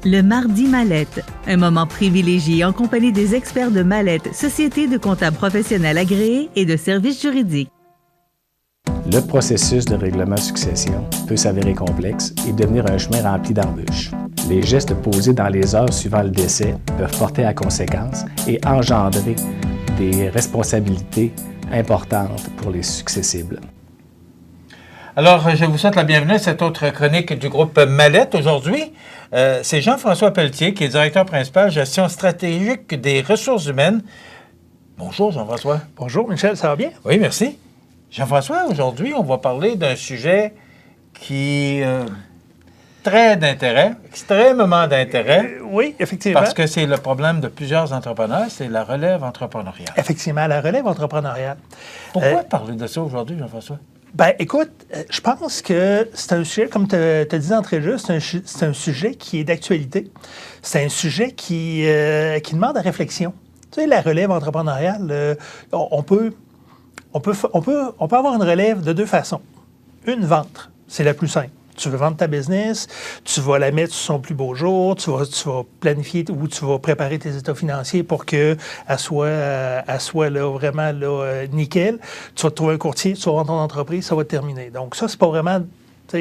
Le Mardi Mallette, un moment privilégié en compagnie des experts de Mallette, société de comptables professionnels agréés et de services juridiques. Le processus de règlement de succession peut s'avérer complexe et devenir un chemin rempli d'embûches. Les gestes posés dans les heures suivant le décès peuvent porter à conséquence et engendrer des responsabilités importantes pour les successibles. Alors, je vous souhaite la bienvenue à cette autre chronique du groupe Mallette. Aujourd'hui, c'est Jean-François Pelletier, qui est directeur principal gestion stratégique des ressources humaines. Bonjour, Jean-François. Bonjour, Michel, ça va bien? Oui, merci. Jean-François, aujourd'hui, on va parler d'un sujet qui est très d'intérêt, extrêmement d'intérêt. Oui, effectivement. Parce que c'est le problème de plusieurs entrepreneurs, c'est la relève entrepreneuriale. Effectivement, la relève entrepreneuriale. Pourquoi parler de ça aujourd'hui, Jean-François? Ben, écoute, je pense que c'est un sujet, comme tu as dit d'entrée de jeu, c'est un sujet qui est d'actualité. C'est un sujet qui demande à réflexion. Tu sais, la relève entrepreneuriale, on peut avoir une relève de deux façons. Une, vente, c'est la plus simple. Tu veux vendre ta business, tu vas la mettre sur son plus beau jour, tu vas planifier ou tu vas préparer tes états financiers pour qu'elle soit là, vraiment là, nickel. Tu vas te trouver un courtier, tu vas vendre ton entreprise, ça va te terminer. Donc ça, c'est pas vraiment,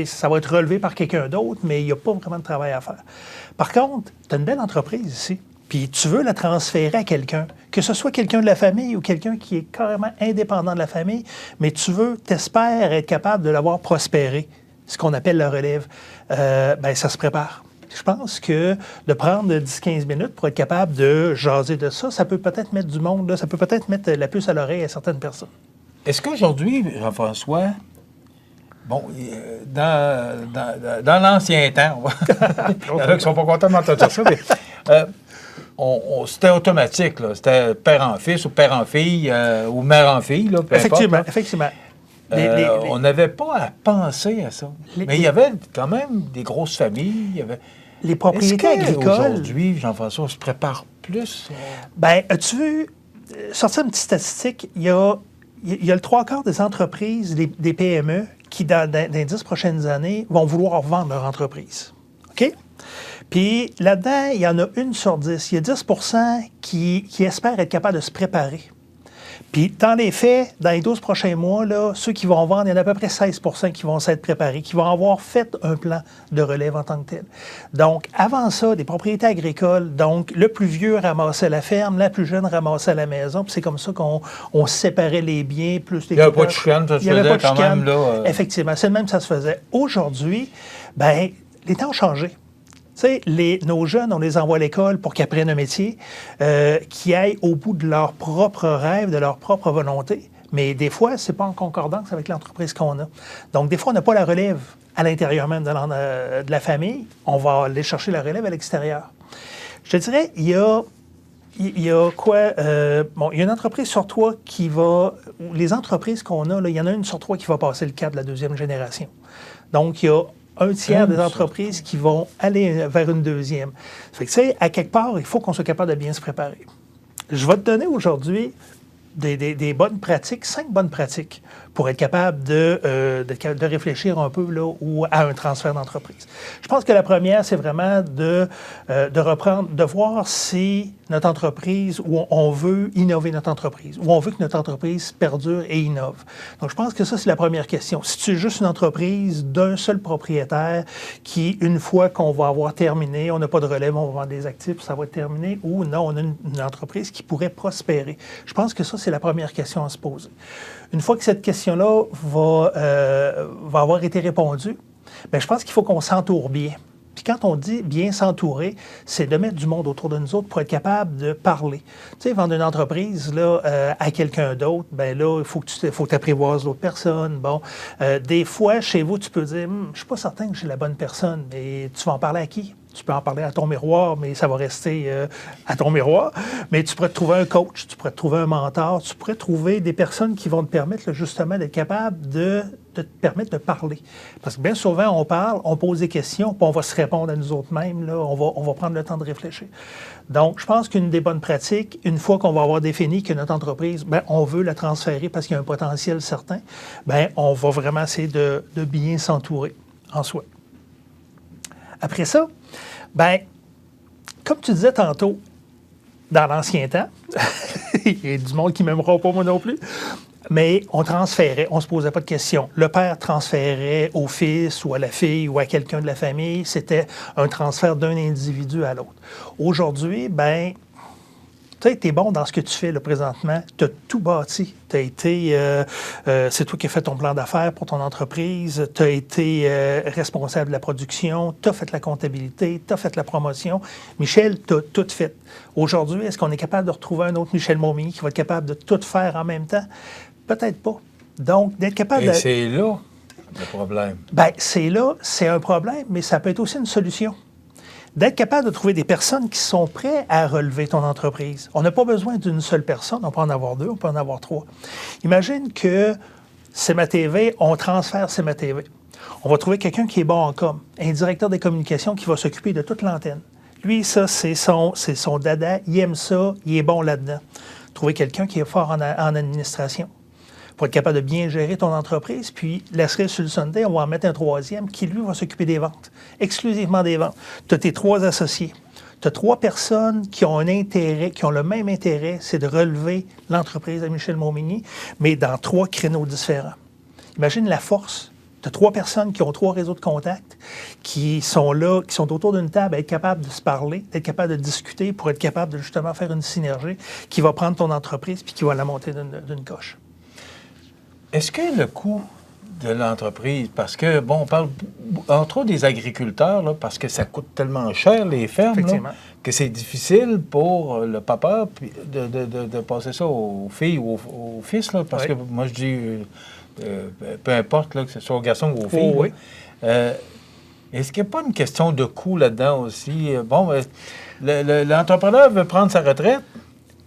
ça va être relevé par quelqu'un d'autre, mais il n'y a pas vraiment de travail à faire. Par contre, tu as une belle entreprise ici, puis tu veux la transférer à quelqu'un, que ce soit quelqu'un de la famille ou quelqu'un qui est carrément indépendant de la famille, mais t'espères être capable de l'avoir prospéré. Ce qu'on appelle la relève, ça se prépare. Je pense que de prendre 10-15 minutes pour être capable de jaser de ça, ça peut peut-être mettre du monde, là, ça peut peut-être mettre la puce à l'oreille à certaines personnes. Est-ce qu'aujourd'hui, Jean-François, bon, dans l'ancien temps, il y en a qui ne sont pas contents d'entendre ça, mais c'était automatique, là. C'était père en fils ou père en fille ou mère en fille, là, peu effectivement, importe, effectivement. On n'avait pas à penser à ça. Mais il y avait quand même des grosses familles. Il y avait... Les propriétés agricoles. Aujourd'hui, Jean-François, on se prépare plus? Bien, as-tu vu, sortir une petite statistique, il y a le trois quarts des entreprises, des PME, qui, dans les 10 prochaines années, vont vouloir vendre leur entreprise. OK? Puis là-dedans, il y en a 1 sur 10. Il y a 10 qui espèrent être capables de se préparer. Puis, dans les faits, dans les 12 prochains mois, là, ceux qui vont vendre, il y en a à peu près 16 qui vont s'être préparés, qui vont avoir fait un plan de relève en tant que tel. Donc, avant ça, des propriétés agricoles, donc le plus vieux ramassait la ferme, la plus jeune ramassait la maison, puis c'est comme ça qu'on séparait les biens, plus les... Il n'y avait pas de chicane, ça se faisait quand même, là. Effectivement, c'est le même que ça se faisait. Aujourd'hui, bien, les temps ont changé. Tu sais, nos jeunes, on les envoie à l'école pour qu'ils apprennent un métier, qu'ils aillent au bout de leur propre rêve, de leur propre volonté. Mais des fois, ce n'est pas en concordance avec l'entreprise qu'on a. Donc, des fois, on n'a pas la relève à l'intérieur même de la famille. On va aller chercher la relève à l'extérieur. Je te dirais, il y a quoi? Il y a une entreprise sur 3 qui va... Les entreprises qu'on a, là, il y en a une sur 3 qui va passer le cap de la deuxième génération. Donc, il y a un tiers des entreprises qui vont aller vers une deuxième. Ça fait que, tu sais, à quelque part, il faut qu'on soit capable de bien se préparer. Je vais te donner aujourd'hui des bonnes pratiques, 5 bonnes pratiques pour être capable de réfléchir un peu là, à un transfert d'entreprise. Je pense que la première, c'est vraiment de reprendre, de voir si notre entreprise, où on veut innover notre entreprise, où on veut que notre entreprise perdure et innove. Donc, je pense que ça, c'est la première question. Si tu es juste une entreprise d'un seul propriétaire qui, une fois qu'on va avoir terminé, on n'a pas de relève, on va vendre des actifs, ça va être terminé, ou non, on a une entreprise qui pourrait prospérer. Je pense que ça, c'est la première question à se poser. Une fois que cette question-là va avoir été répondue, bien, je pense qu'il faut qu'on s'entoure bien. Puis quand on dit bien s'entourer, c'est de mettre du monde autour de nous autres pour être capable de parler. Tu sais, vendre une entreprise là, à quelqu'un d'autre, bien là, il faut que tu apprivoises l'autre personne. Bon, des fois, chez vous, tu peux dire, je ne suis pas certain que j'ai la bonne personne, mais tu vas en parler à qui? Tu peux en parler à ton miroir, mais ça va rester à ton miroir. Mais tu pourrais te trouver un coach, tu pourrais te trouver un mentor, tu pourrais trouver des personnes qui vont te permettre là, justement d'être capable de te permettre de parler. Parce que bien souvent, on parle, on pose des questions, puis on va se répondre à nous autres mêmes, là, on va prendre le temps de réfléchir. Donc, je pense qu'une des bonnes pratiques, une fois qu'on va avoir défini que notre entreprise, bien, on veut la transférer parce qu'il y a un potentiel certain, bien, on va vraiment essayer de bien s'entourer en soi. Après ça, bien, comme tu disais tantôt, dans l'ancien temps, il y a du monde qui ne m'aimera pas moi non plus, mais on transférait, on ne se posait pas de questions. Le père transférait au fils ou à la fille ou à quelqu'un de la famille. C'était un transfert d'un individu à l'autre. Aujourd'hui, ben, tu sais, tu es bon dans ce que tu fais là, présentement. Tu as tout bâti. Tu as été, c'est toi qui as fait ton plan d'affaires pour ton entreprise. Tu as été responsable de la production. Tu as fait la comptabilité. Tu as fait la promotion. Michel, tu as tout fait. Aujourd'hui, est-ce qu'on est capable de retrouver un autre Michel Momigny qui va être capable de tout faire en même temps? Peut-être pas. Donc, d'être capable Et de... c'est là le problème. Bien, c'est là, c'est un problème, mais ça peut être aussi une solution. D'être capable de trouver des personnes qui sont prêtes à relever ton entreprise. On n'a pas besoin d'une seule personne, on peut en avoir 2, on peut en avoir 3. Imagine que CMA-TV, on transfère CMA-TV. On va trouver quelqu'un qui est bon en com, un directeur des communications qui va s'occuper de toute l'antenne. Lui, ça, c'est son dada, il aime ça, il est bon là-dedans. Trouver quelqu'un qui est fort en administration pour être capable de bien gérer ton entreprise. Puis, la cerise sur le sundae, on va en mettre un 3e qui, lui, va s'occuper des ventes, exclusivement des ventes. Tu as tes 3 associés. Tu as 3 personnes qui ont un intérêt, qui ont le même intérêt, c'est de relever l'entreprise de Michel Momigny, mais dans 3 créneaux différents. Imagine la force. Tu as 3 personnes qui ont 3 réseaux de contacts, qui sont là, qui sont autour d'une table, à être capables de se parler, d'être capables de discuter pour être capable de justement faire une synergie qui va prendre ton entreprise puis qui va la monter d'une coche. Est-ce que le coût de l'entreprise, parce que, bon, on parle entre autres des agriculteurs, là, parce que ça coûte tellement cher, les fermes, là, que c'est difficile pour le papa de passer ça aux filles ou aux fils, là, parce que moi, je dis, peu importe, là, que ce soit aux garçons ou aux filles. Oui. Est-ce qu'il n'y a pas une question de coût là-dedans aussi? Bon, l'entrepreneur veut prendre sa retraite,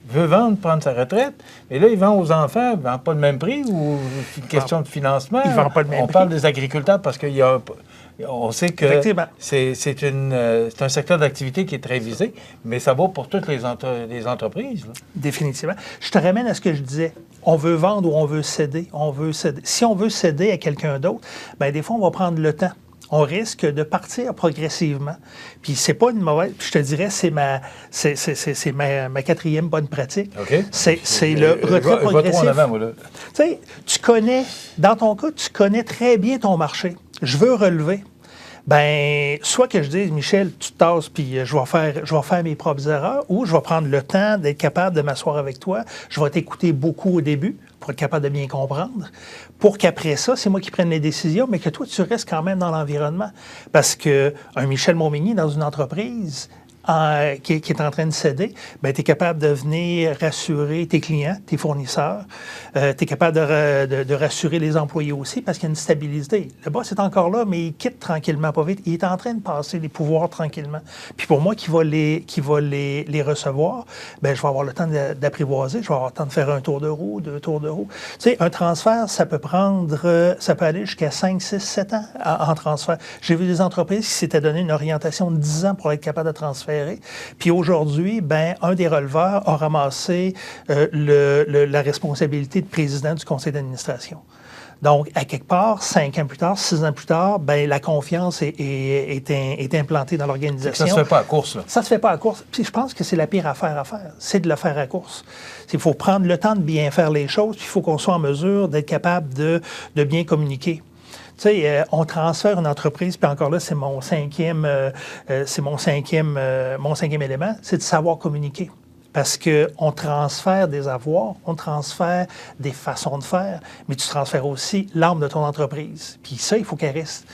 veut vendre, prendre sa retraite, mais là, il vend aux enfants, il ne vend pas le même prix ou une question de financement? Il ne vend pas le même prix. On parle des agriculteurs parce on sait que c'est un secteur d'activité qui est très visé, mais ça vaut pour toutes les entreprises. Là. Définitivement. Je te ramène à ce que je disais. On veut vendre ou on veut céder. Si on veut céder à quelqu'un d'autre, bien, des fois, on va prendre le temps. On risque de partir progressivement. Puis c'est pas une mauvaise... Je te dirais, c'est ma 4e bonne pratique. Okay. C'est le retrait progressif. Je vais trop en avant, moi, là. Tu sais, tu connais... Dans ton cas, tu connais très bien ton marché. Je veux relever. Bien, soit que je dise, Michel, tu te tasses, puis je vais faire mes propres erreurs, ou je vais prendre le temps d'être capable de m'asseoir avec toi. Je vais t'écouter beaucoup au début pour être capable de bien comprendre, pour qu'après ça, c'est moi qui prenne les décisions, mais que toi, tu restes quand même dans l'environnement. Parce qu'un Michel Momigny dans une entreprise qui est en train de céder, bien, tu es capable de venir rassurer tes clients, tes fournisseurs. Tu es capable de rassurer les employés aussi parce qu'il y a une stabilité. Le boss est encore là, mais il quitte tranquillement, pas vite. Il est en train de passer les pouvoirs tranquillement. Puis pour moi, qui va les recevoir, bien, je vais avoir le temps d'apprivoiser, je vais avoir le temps de faire un tour de roue, 2 tours de roue. Tu sais, un transfert, ça peut aller jusqu'à 5, 6, 7 ans en transfert. J'ai vu des entreprises qui s'étaient donné une orientation de 10 ans pour être capable de transférer. Puis aujourd'hui, ben, un des releveurs a ramassé la responsabilité de président du conseil d'administration. Donc, à quelque part, 5 ans plus tard, 6 ans plus tard, ben, la confiance est implantée dans l'organisation. Ça ne se fait pas à course, là. Ça ne se fait pas à course. Puis je pense que c'est la pire affaire à faire. C'est de le faire à course. Il faut prendre le temps de bien faire les choses, puis il faut qu'on soit en mesure d'être capable de bien communiquer. Tu sais, on transfère une entreprise, puis encore là, c'est mon cinquième élément, c'est de savoir communiquer. Parce qu'on transfère des avoirs, on transfère des façons de faire, mais tu transfères aussi l'âme de ton entreprise. Puis ça, il faut qu'elle reste.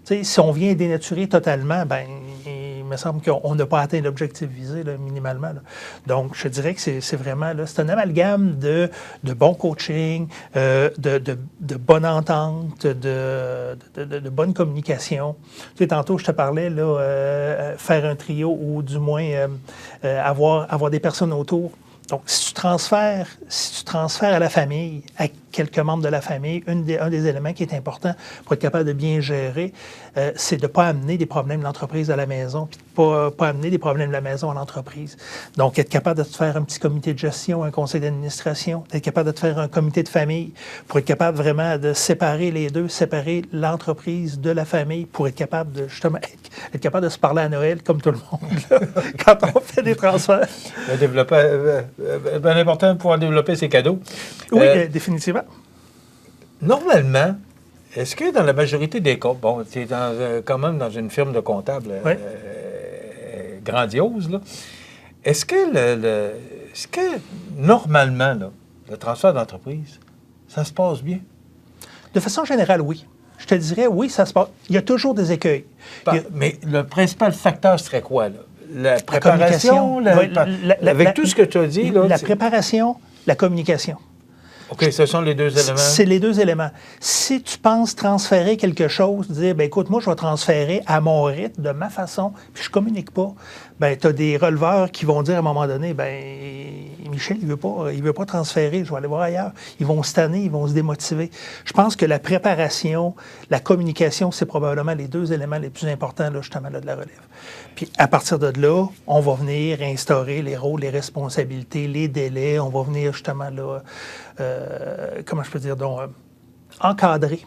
Tu sais, si on vient dénaturer totalement, ben il me semble qu'on n'a pas atteint l'objectif visé, là, minimalement. Là. Donc, je dirais que c'est vraiment, là, c'est un amalgame de bon coaching, de bonne entente, de bonne communication. Tu sais, tantôt, je te parlais, là, faire un trio ou du moins avoir des personnes autour. Donc, si tu transfères à la famille, à quelques membres de la famille, un des éléments qui est important pour être capable de bien gérer, c'est de ne pas amener des problèmes de l'entreprise à la maison, puis de ne pas amener des problèmes de la maison à l'entreprise. Donc, être capable de te faire un petit comité de gestion, un conseil d'administration, d'être capable de te faire un comité de famille, pour être capable vraiment de séparer les deux, séparer l'entreprise de la famille, pour être capable de, justement, être capable de se parler à Noël, comme tout le monde, là, quand on fait des transferts. Bien important de pouvoir développer ses cadeaux. Oui, définitivement. Normalement, est-ce que dans la majorité des cas, bon, tu es quand même dans une firme de comptable grandiose, là, est-ce que normalement, là, le transfert d'entreprise, ça se passe bien? De façon générale, oui. Je te dirais, oui, ça se passe. Il y a toujours des écueils. Mais le principal facteur serait quoi, là? La préparation, avec tout ce que tu as dit, là, la préparation, la communication. OK, ce sont les deux éléments. C'est les deux éléments. Si tu penses transférer quelque chose, dire, bien, écoute, moi, je vais transférer à mon rythme, de ma façon, puis je ne communique pas, bien, tu as des releveurs qui vont dire à un moment donné, bien, Michel, il veut pas transférer, je vais aller voir ailleurs. Ils vont se tanner, ils vont se démotiver. Je pense que la préparation, la communication, c'est probablement les deux éléments les plus importants, là, justement, là, de la relève. Puis, à partir de là, on va venir instaurer les rôles, les responsabilités, les délais, on va venir, justement, là, comment je peux dire, donc, encadrer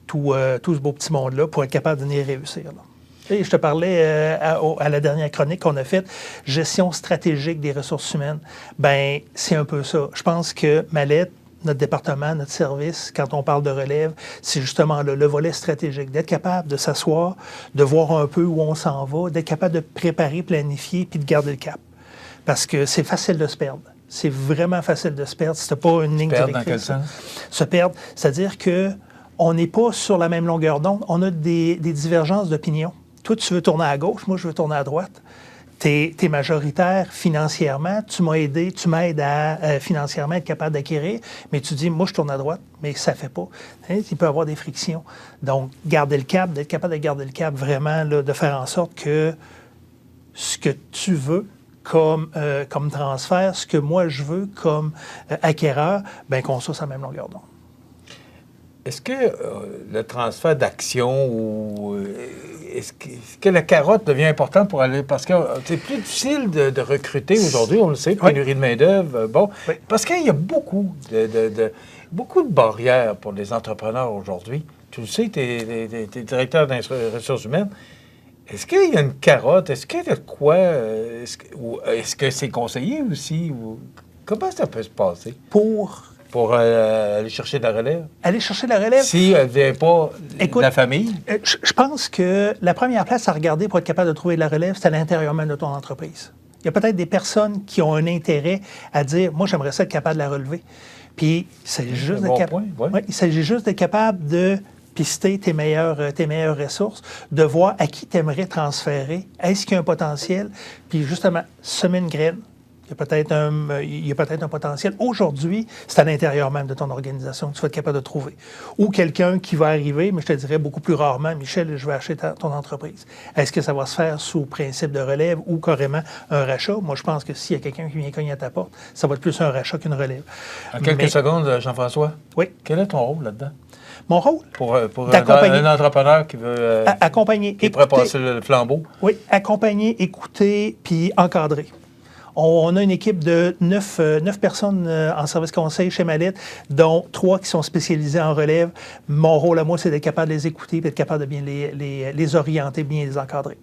tout ce beau petit monde-là pour être capable de venir réussir, là. Et je te parlais à la dernière chronique qu'on a faite, gestion stratégique des ressources humaines. Bien, c'est un peu ça. Je pense que Mallette, notre département, notre service, quand on parle de relève, c'est justement le volet stratégique, d'être capable de s'asseoir, de voir un peu où on s'en va, d'être capable de préparer, planifier, puis de garder le cap. Parce que c'est facile de se perdre. C'est vraiment facile de se perdre si tu n'as pas une ligne directrice. Dans quel sens? Se perdre, c'est-à-dire qu'on n'est pas sur la même longueur d'onde. On a des divergences d'opinion. Toi, tu veux tourner à gauche, moi, je veux tourner à droite. Tu es majoritaire financièrement, tu m'aides à financièrement être capable d'acquérir, mais tu dis, moi, je tourne à droite, mais ça ne fait pas. Hein, il peut y avoir des frictions. Donc, garder le cap, d'être capable de garder le cap, vraiment, là, de faire en sorte que ce que tu veux comme transfert, ce que moi, je veux comme acquéreur, bien, qu'on soit sur la même longueur d'onde. Est-ce que le transfert d'action ou est-ce que la carotte devient importante pour aller... Parce que c'est plus difficile de recruter aujourd'hui, on le sait, pénurie de main-d'œuvre, oui. Parce qu'il y a beaucoup de barrières pour les entrepreneurs aujourd'hui. Tu le sais, tu es directeur des ressources humaines. Est-ce qu'il y a une carotte? Est-ce qu'il y a de quoi? Est-ce que c'est conseillé aussi? Comment ça peut se passer? Pour aller chercher de la relève? Aller chercher de la relève? Si elle ne vient pas de la famille? Je pense que la première place à regarder pour être capable de trouver de la relève, c'est à l'intérieur même de ton entreprise. Il y a peut-être des personnes qui ont un intérêt à dire, moi, j'aimerais ça être capable de la relever. Puis, il s'agit juste d'être capable de pister tes meilleures ressources, de voir à qui tu aimerais transférer, est-ce qu'il y a un potentiel, puis justement, semer une graine. Il y a peut-être un potentiel. Aujourd'hui, c'est à l'intérieur même de ton organisation que tu vas être capable de trouver. Ou quelqu'un qui va arriver, mais je te dirais beaucoup plus rarement, Michel, je vais acheter ton entreprise. Est-ce que ça va se faire sous principe de relève ou carrément un rachat? Moi, je pense que s'il y a quelqu'un qui vient cogner à ta porte, ça va être plus un rachat qu'une relève. En quelques secondes, Jean-François. Oui. Quel est ton rôle là-dedans? Mon rôle? Pour un entrepreneur qui veut... accompagner. Qui pourrait passer le flambeau. Oui, accompagner, écouter, puis encadrer. On a une équipe de 9 personnes en service conseil chez Mallette, dont 3 qui sont spécialisées en relève. Mon rôle à moi, c'est d'être capable de les écouter et d'être capable de bien les orienter, bien les encadrer.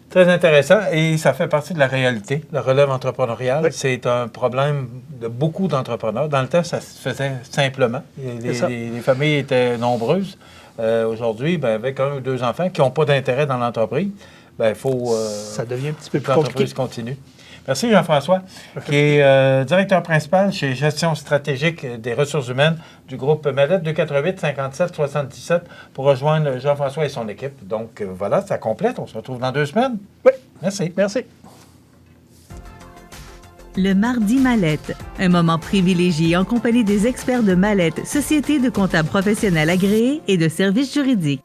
Très intéressant et ça fait partie de la réalité. La relève entrepreneuriale, oui. C'est un problème de beaucoup d'entrepreneurs. Dans le temps, ça se faisait simplement. Les familles étaient nombreuses. Aujourd'hui, bien, avec 1 ou 2 enfants qui n'ont pas d'intérêt dans l'entreprise, bien, il faut ça devient un petit peu plus compliqué. L'entreprise continue. Merci Jean-François, qui est directeur principal chez Gestion stratégique des ressources humaines du groupe Mallette, 248-57-77 pour rejoindre Jean-François et son équipe. Donc voilà, ça complète. On se retrouve dans 2 semaines. Oui. Merci. Merci. Le Mardi Mallette, un moment privilégié en compagnie des experts de Mallette, société de comptables professionnels agréés et de services juridiques.